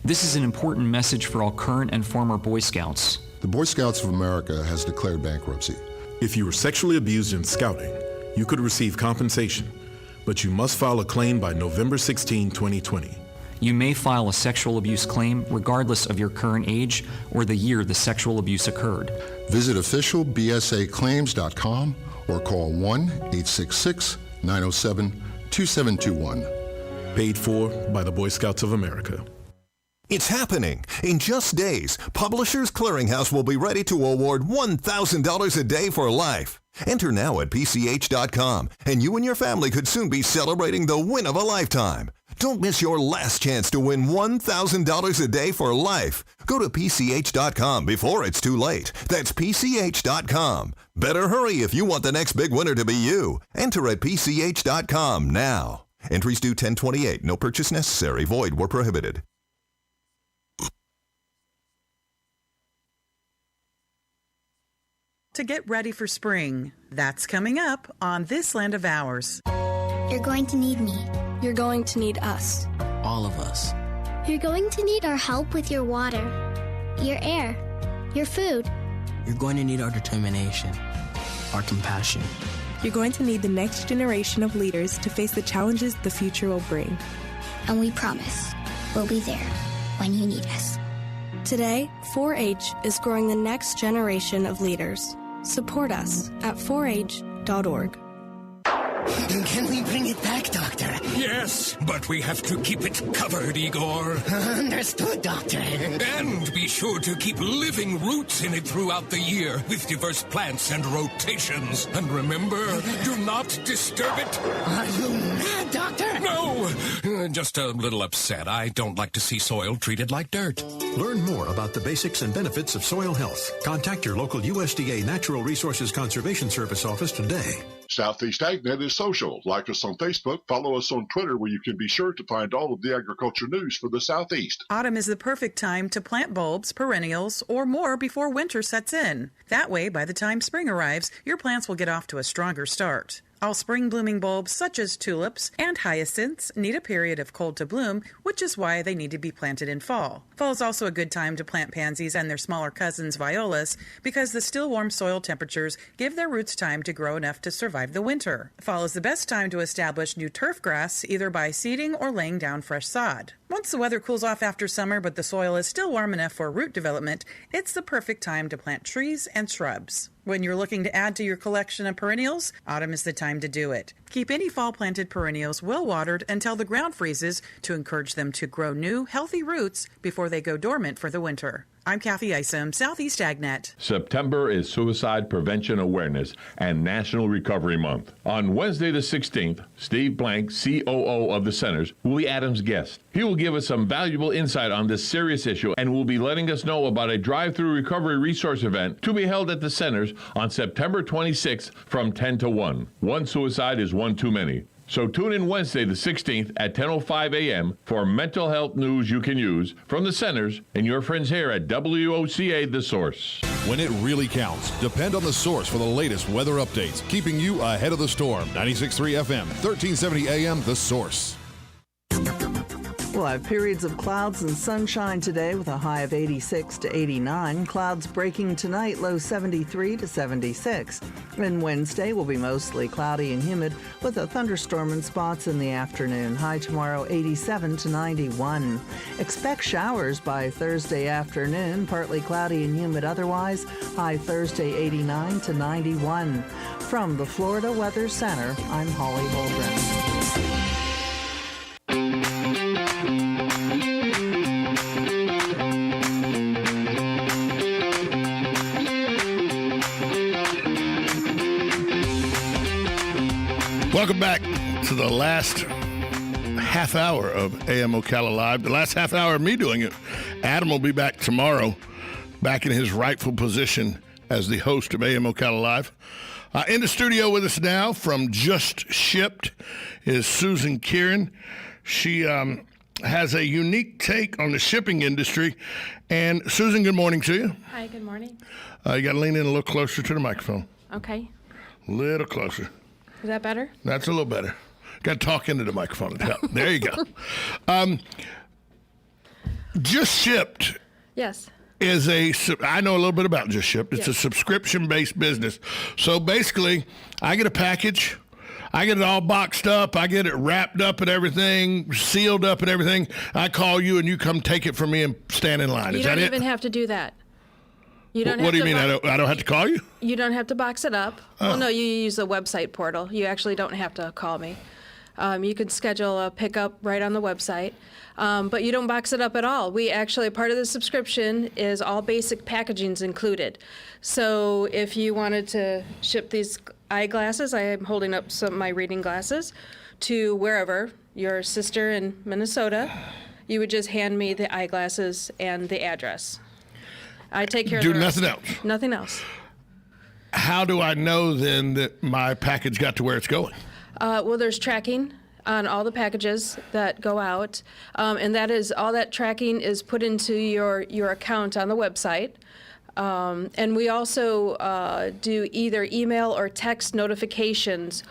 This is an important message for all current and former Boy Scouts. The Boy Scouts of America has declared bankruptcy. If you were sexually abused in scouting, you could receive compensation, but you must file a claim by November 16, 2020. You may file a sexual abuse claim regardless of your current age or the year the sexual abuse occurred. Visit officialbsaclaims.com or call 1-866-907-2721. Paid for by the Boy Scouts of America. It's happening. In just days, Publishers Clearinghouse will be ready to award $1,000 a day for life. Enter now at PCH.com, and you and your family could soon be celebrating the win of a lifetime. Don't miss your last chance to win $1,000 a day for life. Go to PCH.com before it's too late. That's PCH.com. Better hurry if you want the next big winner to be you. Enter at PCH.com now. Entries due 10/28. No purchase necessary. Void where prohibited. To get ready for spring. That's coming up on This Land of Ours. You're going to need me. You're going to need us. All of us. You're going to need our help with your water, your air, your food. You're going to need our determination, our compassion. You're going to need the next generation of leaders to face the challenges the future will bring. And we promise we'll be there when you need us. Today, 4-H is growing the next generation of leaders. Support us at 4h.org. Can we bring it back, Doctor? Yes, but we have to keep it covered, Igor. Understood, Doctor. And be sure to keep living roots in it throughout the year with diverse plants and rotations. And remember, do not disturb it. Are you mad, Doctor? No, just a little upset. I don't like to see soil treated like dirt. Learn more about the basics and benefits of soil health. Contact your local USDA Natural Resources Conservation Service office today. Southeast AgNet is social. Like us on Facebook, follow us on Twitter, where you can be sure to find all of the agriculture news for the Southeast. Autumn is the perfect time to plant bulbs, perennials, or more before winter sets in. That way, by the time spring arrives, your plants will get off to a stronger start. All spring blooming bulbs, such as tulips and hyacinths, need a period of cold to bloom, which is why they need to be planted in fall. Fall is also a good time to plant pansies and their smaller cousins, violas, because the still warm soil temperatures give their roots time to grow enough to survive the winter. Fall is the best time to establish new turf grass, either by seeding or laying down fresh sod. Once the weather cools off after summer, but the soil is still warm enough for root development, it's the perfect time to plant trees and shrubs. When you're looking to add to your collection of perennials, autumn is the time to do it. Keep any fall-planted perennials well-watered until the ground freezes to encourage them to grow new, healthy roots before they go dormant for the winter. I'm Kathy Isom, Southeast AgNet. September is Suicide Prevention Awareness and National Recovery Month. On Wednesday the 16th, Steve Blank, COO of the Centers, will be Adam's guest. He will give us some valuable insight on this serious issue and will be letting us know about a drive-through recovery resource event to be held at the Centers on September 26th from 10 to 1. One suicide is one too many. So tune in Wednesday the 16th at 10:05 a.m. for mental health news you can use from the Centers and your friends here at WOCA The Source. When it really counts, depend on The Source for the latest weather updates, keeping you ahead of the storm. 96.3 FM, 1370 AM, The Source. We'll have periods of clouds and sunshine today with a high of 86 to 89. Clouds breaking tonight, low 73 to 76. And Wednesday will be mostly cloudy and humid with a thunderstorm in spots in the afternoon. High tomorrow, 87 to 91. Expect showers by Thursday afternoon, partly cloudy and humid otherwise. High Thursday, 89 to 91. From the Florida Weather Center, I'm Holly Holdren. Welcome back to the last half hour of AM Ocala Live. The last half hour of me doing it. Adam will be back tomorrow, back in his rightful position as the host of AM Ocala Live. In the studio with us now from Just Shipped is Susan Kieran. She has a unique take on the shipping industry. And Susan, good morning to you. Hi, good morning. You got to lean in a little closer to the microphone. Okay. A little closer. Is that better? That's a little better. Got to talk into the microphone. There you go. Just Shipped Yes. I know a little bit about Just Shipped. It's Yes. a subscription-based business. So basically, I get a package. I get it all boxed up. I get it wrapped up and everything, sealed up and everything. I call you and you come take it from me and stand in line. You Is don't that even it? have to do that. You don't What have do you to mean? I don't have to call you? You don't have to box it up. Oh. Well, no, you use the website portal. You actually don't have to call me. You can schedule a pickup right on the website, but you don't box it up at all. We actually, part of the subscription is all basic packaging's included. So if you wanted to ship these eyeglasses, I am holding up some of my reading glasses, to wherever, your sister in Minnesota, you would just hand me the eyeglasses and the address. I take care of the rest. Do nothing else? Nothing else. How do I know then that my package got to where it's going? Well, there's tracking on all the packages that go out, and that is all that tracking is put into your account on the website. And we also do either email or text notifications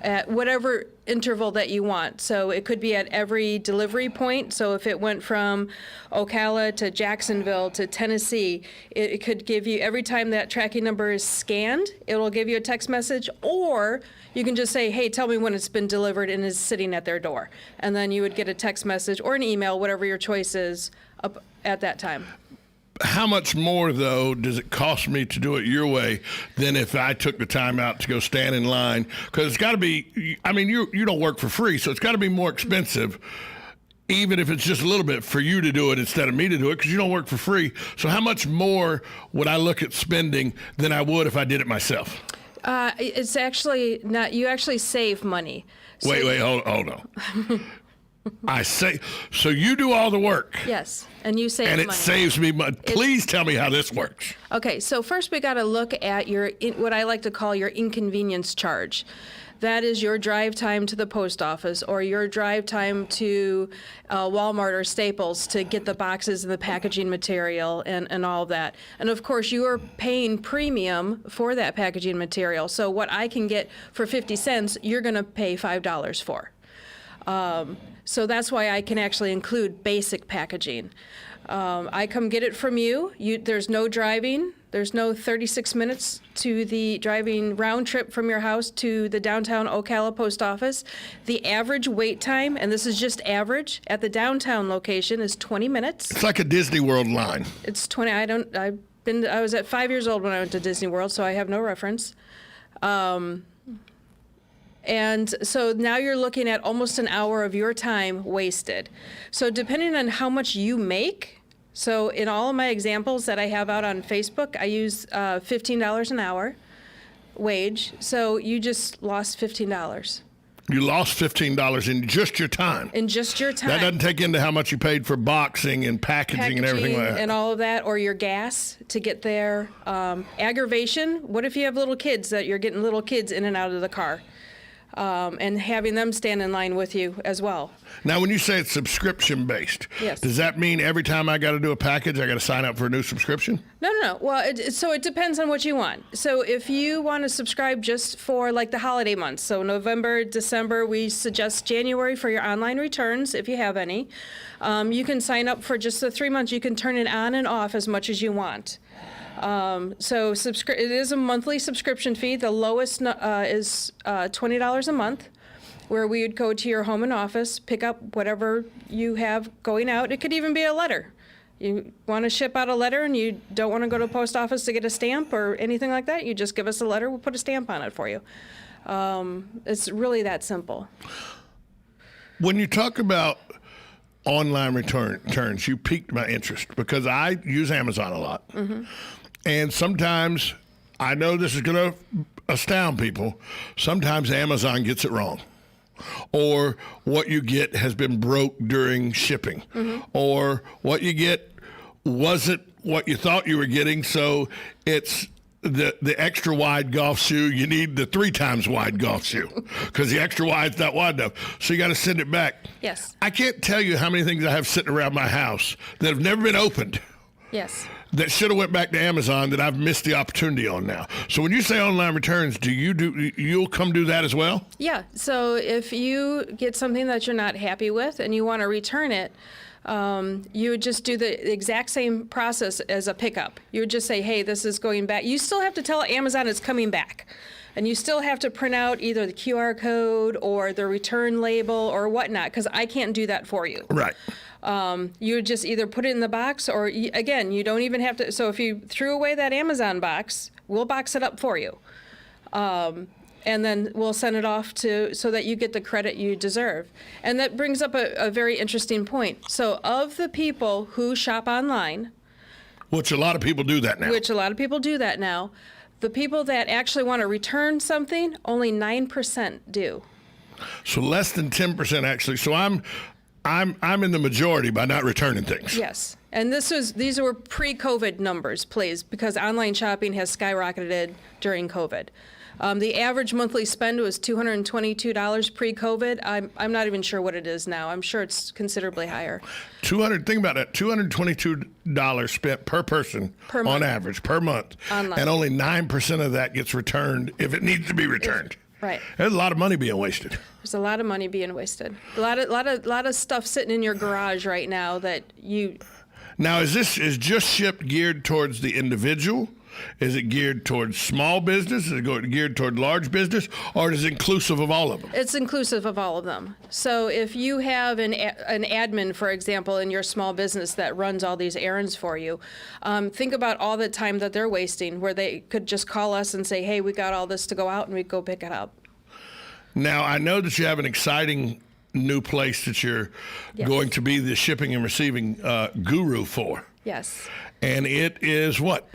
at whatever interval that you want. So it could be at every delivery point. So if it went from Ocala to Jacksonville to Tennessee, it could give you, every time that tracking number is scanned, it will give you a text message, or you can just say, hey, tell me when it's been delivered and is sitting at their door. And then you would get a text message or an email, whatever your choice is, up at that time. How much more, though, does it cost me to do it your way than if I took the time out to go stand in line? Because it's got to be, I mean, you don't work for free, so it's got to be more expensive, even if it's just a little bit, for you to do it instead of me to do it, because you don't work for free. So how much more would I look at spending than I would if I did it myself? It's actually not, you actually save money. So Wait, hold on. I say, so you do all the work. Yes, and you save money. And it saves me money. Please tell me how this works. Okay, so first we got to look at your, what I like to call your inconvenience charge. That is your drive time to the post office or your drive time to Walmart or Staples to get the boxes and the packaging material and all of that. And of course, you are paying premium for that packaging material. So what I can get for 50 cents, you're going to pay $5 for. So that's why I can actually include basic packaging. I come get it from you. There's no driving. There's no 36 minutes to the driving round trip from your house to the downtown Ocala post office. The average wait time, and this is just average, at the downtown location is 20 minutes. It's like a Disney World line. It's 20. I was at 5 years old when I went to Disney World, so I have no reference. And so now you're looking at almost an hour of your time wasted. So depending on how much you make, so in all of my examples that I have out on Facebook, I use $15 an hour wage. So you just lost $15. You lost $15 in just your time. In just your time. That doesn't take into how much you paid for boxing and packaging and everything like that. And all of that, or your gas to get there. Aggravation, what if you have little kids that you're getting little kids in and out of the car? And having them stand in line with you as well. Now, when you say it's subscription-based, yes. Does that mean every time I got to do a package, I got to sign up for a new subscription? No. Well, so it depends on what you want. So if you want to subscribe just for like the holiday months, so November, December, we suggest January for your online returns, if you have any. You can sign up for just the 3 months. You can turn it on and off as much as you want. So it is a monthly subscription fee. The lowest is $20 a month, where we would go to your home and office, pick up whatever you have going out. It could even be a letter. You want to ship out a letter and you don't want to go to the post office to get a stamp or anything like that, you just give us a letter, we'll put a stamp on it for you. It's really that simple. When you talk about online returns, you piqued my interest because I use Amazon a lot. Mm-hmm. And sometimes, I know this is going to astound people, sometimes Amazon gets it wrong. Or what you get has been broke during shipping. Mm-hmm. Or what you get wasn't what you thought you were getting, so it's the extra wide golf shoe. You need the 3 times wide golf shoe because the extra wide's not wide enough. So you got to send it back. Yes. I can't tell you how many things I have sitting around my house that have never been opened. Yes. that should have went back to Amazon that I've missed the opportunity on now. So when you say online returns, you'll come do that as well? Yeah. So if you get something that you're not happy with and you want to return it, you would just do the exact same process as a pickup. You would just say, hey, this is going back. You still have to tell Amazon it's coming back. And you still have to print out either the QR code or the return label or whatnot, because I can't do that for you. Right. You would just either put it in the box or, again, you don't even have to. So if you threw away that Amazon box, we'll box it up for you. And then we'll send it off so that you get the credit you deserve. And that brings up a very interesting point. So of the people who shop online, which a lot of people do that now. The people that actually want to return something, only 9% do. So less than 10% actually. So I'm in the majority by not returning things. Yes. And these were pre-COVID numbers, please, because online shopping has skyrocketed during COVID. The average monthly spend was $222 pre-COVID. I'm not even sure what it is now. I'm sure it's considerably higher. Think about that. $222 spent per person on average per month, online. And only 9% of that gets returned if it needs to be returned. Right. There's a lot of money being wasted. There's a lot of money being wasted. A lot of stuff sitting in your garage right now that you. Now, is Just Shipped geared towards the individual? Is it geared towards small business? Is it geared toward large business? Or is it inclusive of all of them? It's inclusive of all of them. So if you have an admin, for example, in your small business that runs all these errands for you, think about all the time that they're wasting where they could just call us and say, hey, we got all this to go out, and we'd go pick it up. Now, I know that you have an exciting new place that you're going to be the shipping and receiving guru for. Yes. And it is what?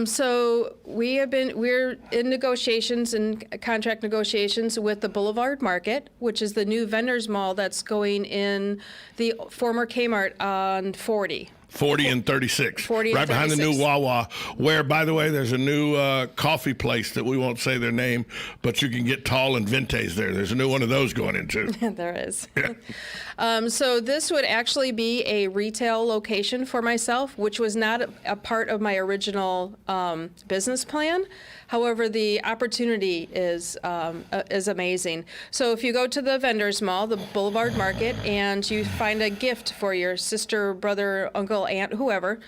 So we're in negotiations and contract negotiations with the Boulevard Market, which is the new vendors mall that's going in the former Kmart on 40. 40 and 36. 40 and right behind 36. the new Wawa, where, by the way, there's a new coffee place that we won't say their name, but you can get Tall and Vintes there. There's a new one of those going into. There is. Yeah. So this would actually be a retail location for myself, which was not a part of my original business plan. However, the opportunity is amazing. So if you go to the vendors mall, the Boulevard Market, and you find a gift for your sister, brother, uncle, aunt, whoever,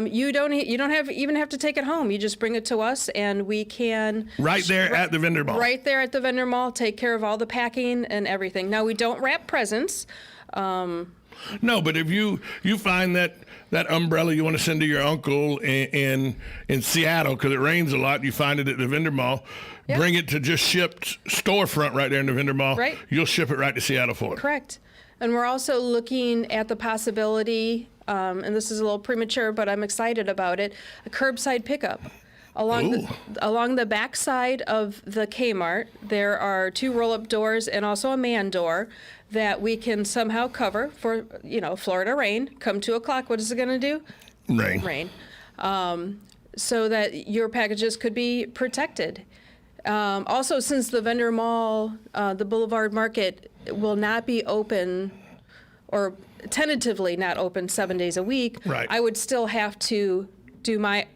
you don't even have to take it home. You just bring it to us, and we can at the vendor mall. Right there at the vendor mall, take care of all the packing and everything. Now, we don't wrap presents. No, but if you find that umbrella you want to send to your uncle in Seattle because it rains a lot, you find it at the vendor mall, bring it to Just Shipped storefront right there in the vendor mall. Right. You'll ship it right to Seattle for it. Correct. And we're also looking at the possibility, and this is a little premature, but I'm excited about it, a curbside pickup. Along the back side of the Kmart, there are 2 roll-up doors and also a man door that we can somehow cover for, Florida rain. Come 2 o'clock, what is it going to do? Rain. So that your packages could be protected. Also, since the vendor mall, the Boulevard Market will not be open, or tentatively not open 7 days a week, I would still have to do my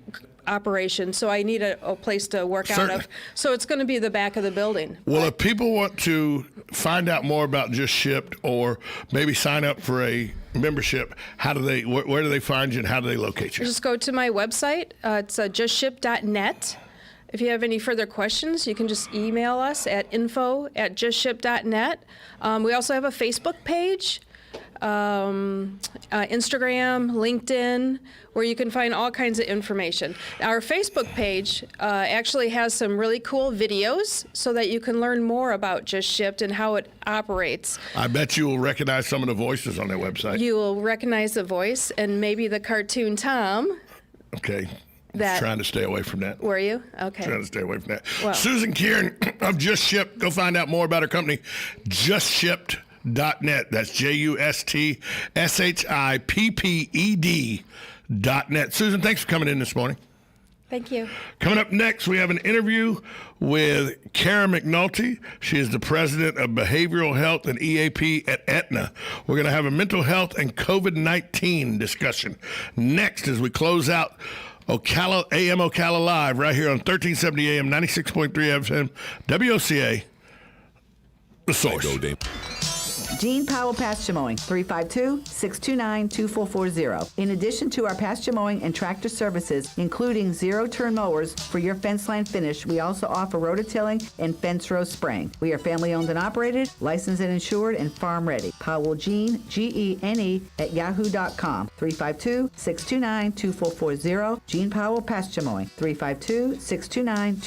operation, so I need a place to work out of. So it's going to be the back of the building. Well, if people want to find out more about Just Shipped or maybe sign up for a membership, where do they find you and how do they locate you? Just go to my website. It's justship.net. If you have any further questions, you can just email us at info@justship.net. We also have a Facebook page, Instagram, LinkedIn, where you can find all kinds of information. Our Facebook page actually has some really cool videos so that you can learn more about Just Shipped and how it operates. I bet you will recognize some of the voices on their website. You will recognize the voice and maybe the cartoon Tom. Okay. Trying to stay away from that. Were you? Okay. Trying to stay away from that. Well, Susan Kieran of Just Shipped. Go find out more about her company, JustShipped.net. That's JustShipped.net. Susan, thanks for coming in this morning. Thank you. Coming up next, we have an interview with Karen McNulty. She is the president of Behavioral Health and EAP at Aetna. We're going to have a mental health and COVID-19 discussion next as we close out Ocala, AM Ocala Live right here on 1370 AM, 96.3 FM, WOCA, The Source. Gene Powell Pasture Mowing, 352-629-2440. In addition to our pasture mowing and tractor services, including zero-turn mowers for your fence line finish, we also offer rototilling and fence row spraying. We are family-owned and operated, licensed and insured, and farm-ready. Powell Gene, Gene, at yahoo.com. 352-629-2440. Gene Powell Pasture Mowing, 352-629-2440.